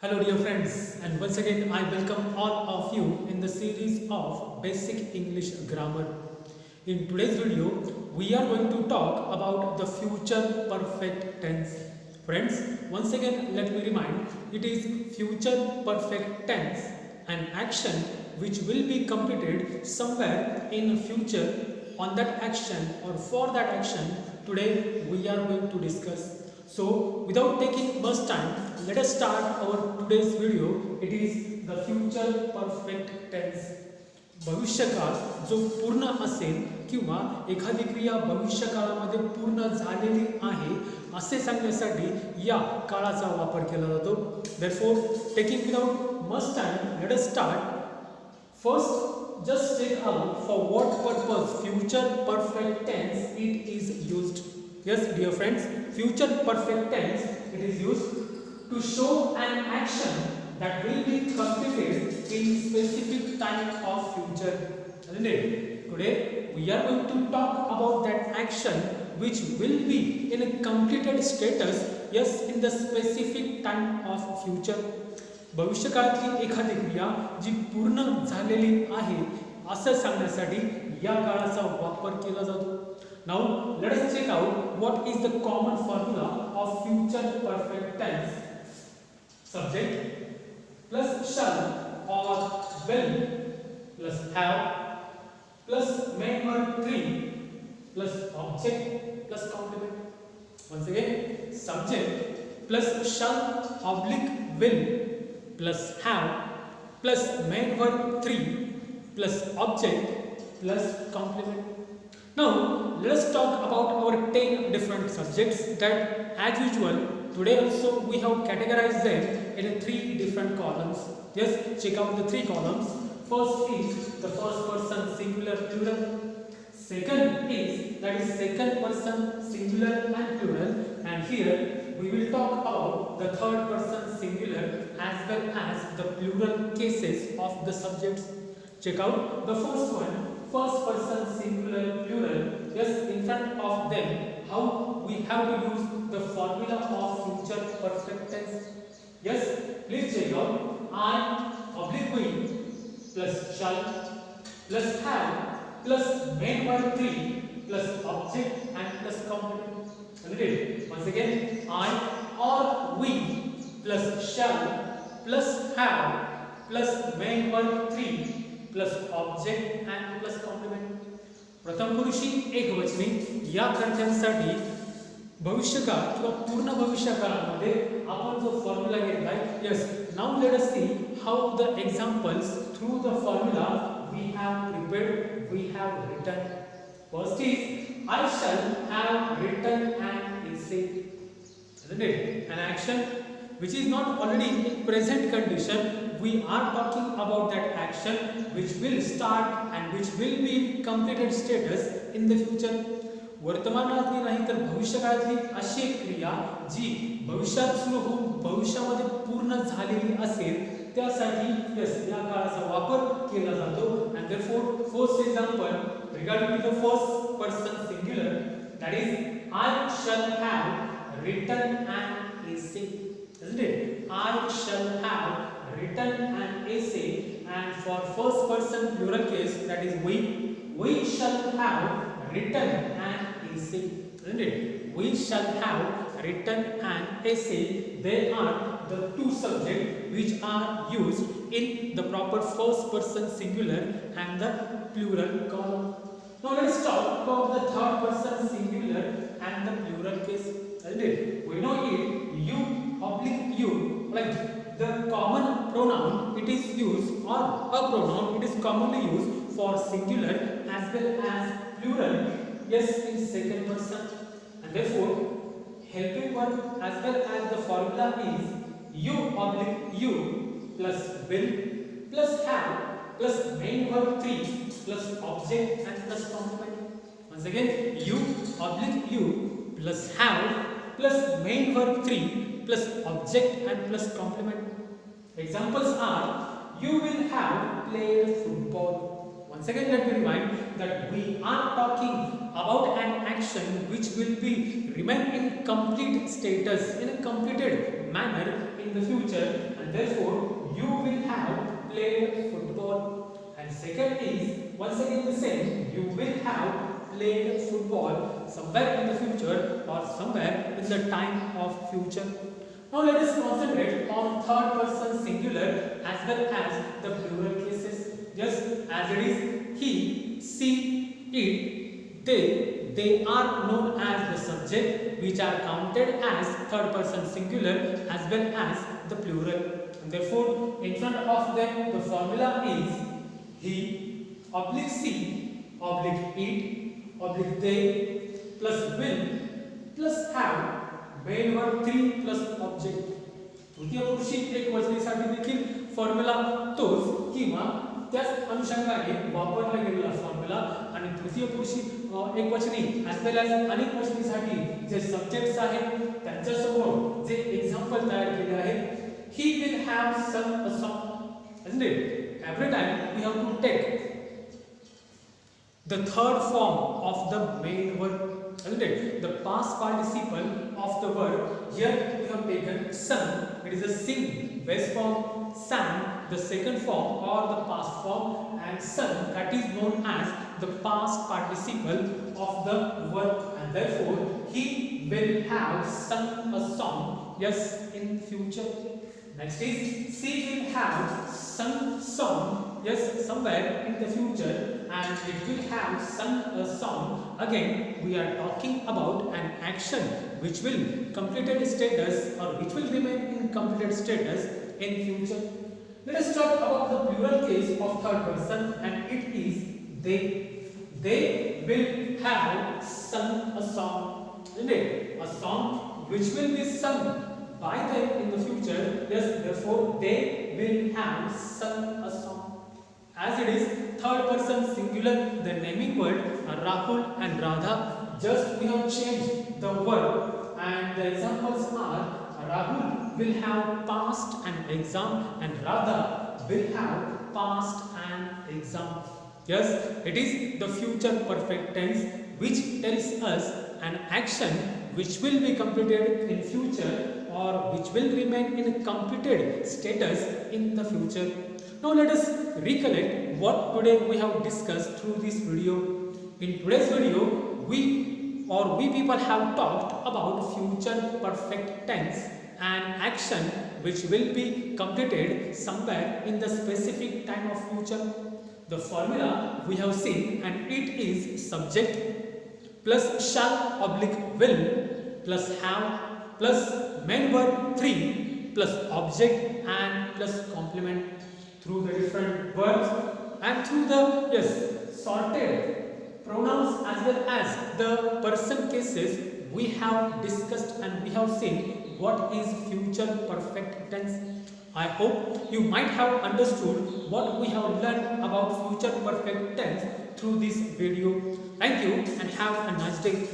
Hello dear friends, and once again I welcome all of you in the series of Basic English Grammar. In today's video, we are going to talk about the future perfect tense. Friends, once again let me remind, it is future perfect tense, an action which will be completed somewhere in future. On that action or for that action, today we are going to discuss. So without taking much time, let us start our today's video. It is the future perfect tense. भविष्यकाळ जो पूर्ण असेल किंवा एखादी क्रिया भविष्यकाळामध्ये पूर्ण झालेली आहे असे सांगण्यासाठी या काळाचा वापर केला जातो. Therefore, taking without much time, let us start. First, just check out for what purpose future perfect tense it is used. Yes, dear friends, future perfect tense it is used to show an action that will be completed in specific time of future. Isn't it? Today we are going to talk about that action which will be in a completed status. Yes, in the specific time of future. भविष्यकाळातली एखादी क्रिया जी पूर्ण झालेली आहे असं सांगण्यासाठी या काळाचा वापर केला जातो. Now let us check out what is the common formula of future perfect tense. Subject plus shall or will plus have plus main verb 3 plus object plus complement. Once again, subject plus shall oblique will plus have plus main verb 3 plus object plus complement. Now let us talk about our 10 different subjects that as usual today also we have categorized them in 3 different columns. Yes, check out the 3 columns. First is the first person singular plural. Second is that is second person singular and plural, and here we will talk about the third person singular as well as the plural cases of the subjects. Check out the first one, first person singular plural. Yes, in front of them how we have to use the formula of future perfect tense. Yes, please check out. I oblique we plus shall plus have plus main verb 3 plus object and plus complement. Read once again. I or we plus shall plus have plus main verb 3 plus object and plus complement. प्रथम पुरुषी एकवचनी या कर्त्यांसाठी भविष्यकाळ किंवा पूर्ण भविष्यकाळामध्ये आपण जो formula घेतला आहे. Yes, now let us see how the examples through the formula we have prepared, we have written. First is I shall have written an essay. Isn't it? An action which is not already in present condition. We are talking about that action which will start and which will be in completed status in the future. वर्तमानातली नाही तर भविष्यकाळातली अशी एक क्रिया जी भविष्यात सुरू होऊन भविष्यामध्ये पूर्ण झालेली असेल त्यासाठी यस या काळाचा वापर केला जातो. And therefore first example regarding to the first person singular, that is I shall have written an essay. Isn't it? I shall have written an essay. And for first person plural case, that is we shall have written an essay. Isn't it? We shall have written an essay. They are the two subjects which are used in the proper first person singular and the plural column. Now let's talk about the third person singular and the plural case. Isn't it? We know it, you oblique you, like the common pronoun it is used, or a pronoun it is commonly used for singular as well as plural. Yes, in second person, and therefore helping verb as well as the formula is you oblique you plus will plus have plus main verb 3 plus object and plus complement. Once again, you oblique you plus have plus main verb 3 plus object and plus complement. Examples are you will have played football. Once again, let me remind that we are talking about an action which will be remain in complete status, in a completed manner in the future, and therefore you will have played football. And second is once again the same, you will have played football somewhere in the future or somewhere in the time of future. Now let us concentrate on third person singular as well as the plural cases. Just as it is he, she, it, they are known as the subject, which are counted as third person singular as well as the plural. And therefore, in front of them, the formula is he, oblique she, oblique it, oblique they, plus will, plus have, main verb 3 plus object. तृतीय पुरुषी एक वचनीसाठी देखील formula तोच किंवा त्याच अनुषंगाने वापरला गेलेला formula आणि तृतीय पुरुषी एक वचनी ॲज वेल ॲज अनेक वचनीसाठी जे सब्जेक्ट्स आहेत त्यांच्या समोर जे एक्झाम्पल तयार केले आहे. He will have sung a song, isn't it? Every time we have to take the third form of the main verb, isn't it? The past participle of the verb. Here we have taken sung. It is a sing, base form, sang, the second form or the past form, and sung, that is known as the past participle of the verb, and therefore he will have sung a song, yes, in future. Next is she will have sung song, yes, somewhere in the future, and it will have sung a song. Again, we are talking about an action which will completed status or which will remain in completed status in future. Let us talk about the plural case of third person, and it is they. They will have sung a song, isn't it? A song which will be sung by them in the future. Yes, therefore they will have sung a song. As it is third person singular, the naming word are Rahul and Radha. Just we have changed the verb, and the examples are Rahul will have passed and exam, and Radha will have passed and exam. Yes, it is the future perfect tense which tells us an action which will be completed in future or which will remain in completed status in the future. Now let us recollect what today we have discussed through this video. In today's video, we people have talked about future perfect tense, an action which will be completed somewhere in the specific time of future. The formula we have seen, and it is subject plus shall oblique will plus have plus main verb 3 plus object and plus complement. Through the different verbs and through the sorted pronouns as well as the person cases, we have discussed and we have seen what is future perfect tense. I hope you might have understood what we have learned about future perfect tense through this video. Thank you and have a nice day.